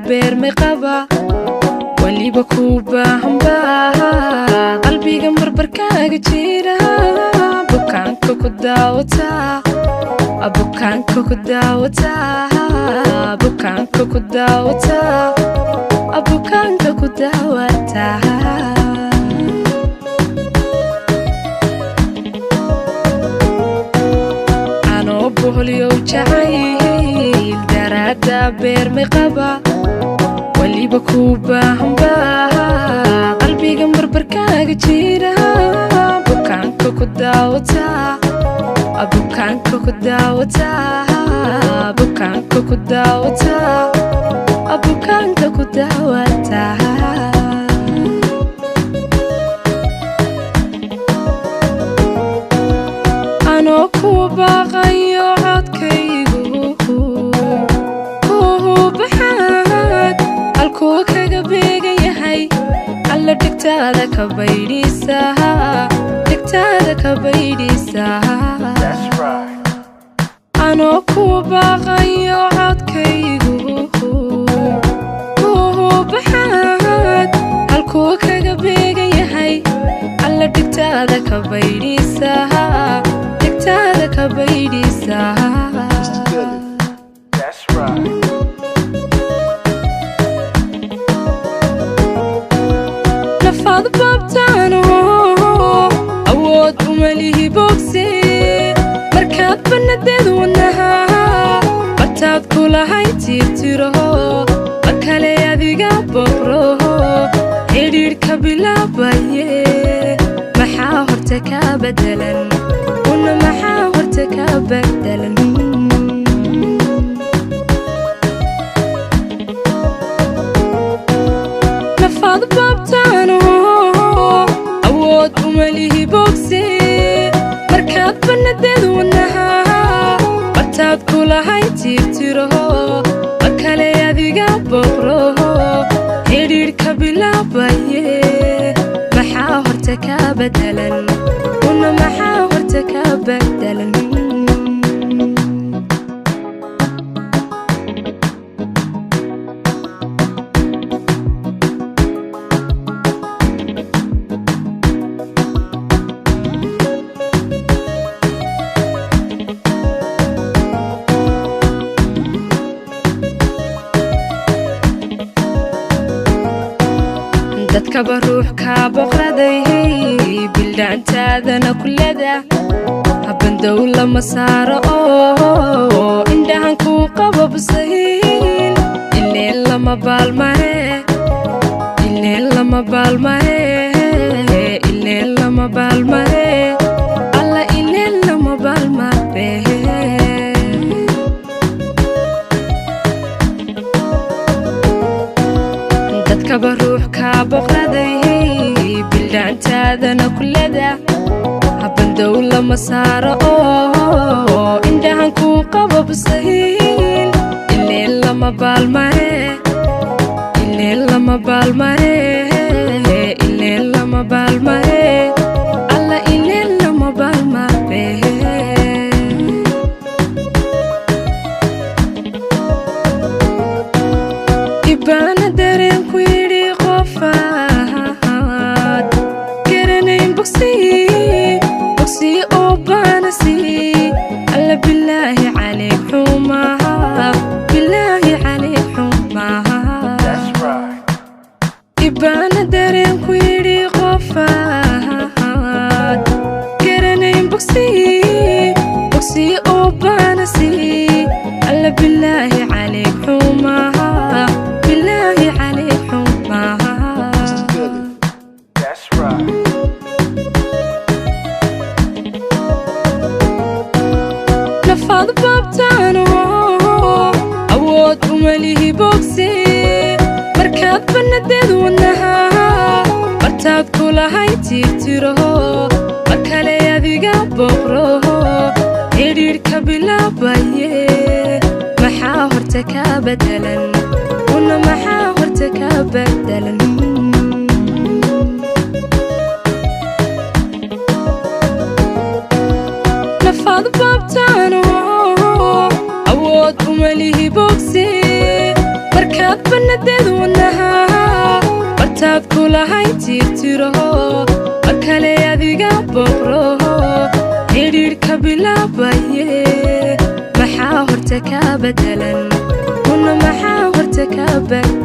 beer maqaba waliba ku baahamba qalbiga marbarkaaga jira bukaanka ku daawata bukaanka ku daawata bukaanka ku daawata bukaanka ku daawata ano bohliyo jacayl darada beer maqaba waliba ku baahamba qalbiga marbarkaaga jira bukaanka ku daawata bukaanka ku daawata bukaanka ku daawata bukaanka ku daawata ano ku baaqayo codkaygu kaga beegan yahay alla dhigtaada ka baydhiisa dhigtaada ka baydhiisa ano ku baaqayo codkaygu baxaad halkuu kaga beegan yahay alla dhigtaada ka baydhiisa dhigtaada ka baydhiisa نفاض بابتانو أود ومليه بوكسي مركات بندد ونها بطاد كل هاي تيرتيرو مكالي يذيقا بقرو حرير كبلا بايه محاورتك بدلا ونا محاورتك بدلا نفاض بابتانو أود ومليه بوكسي مركات بندد ونها بطاد كل هاي تيرتيرو مكالي يذيقا بقرو حرير كبلا بايه محاورتك بدلا ونا محاورتك بدلا dadka baruux ka boqraday bildaantaadana kullada haban dawla masaaro indhahan ku qababsayn illeen lama baalmare illeen lama baalmare illeen lama baalmare alla illeen lama baalmare dadka baruux ka boqraday bildaantaadana kullada haban dawla masaaro indhahan ku qababsayn illeen lama baalmare illeen lama baalmare illeen lama baalmare alla illeen lama baalmare ibana dareen ku yidhi qofaad garanayn bogsi oo baanasi alla bilaahi calayk xumaha bilaahi calayk xumaha ibana dareen ku yidhi qofaad garanayn bogsi oo baanasi alla bilaahi calayk xumaha بالله عليك حماها نفاض بابتانو أود ومليه بوكسي مركات بندد ونها بطاد كل هاي تيرتيرو مكالي يذيقا بقرو حرير كبلا بايه محاورتك بدلا ونا محاورتك بدلا نفاض بابتانو أود ومليه بوكسي مركات بندد ونها برتاد كل هاي تيرتيرو أكلي أذيقا بقرو حرير كبلا بايه محاورتك بدلا ون محاورتك بدلا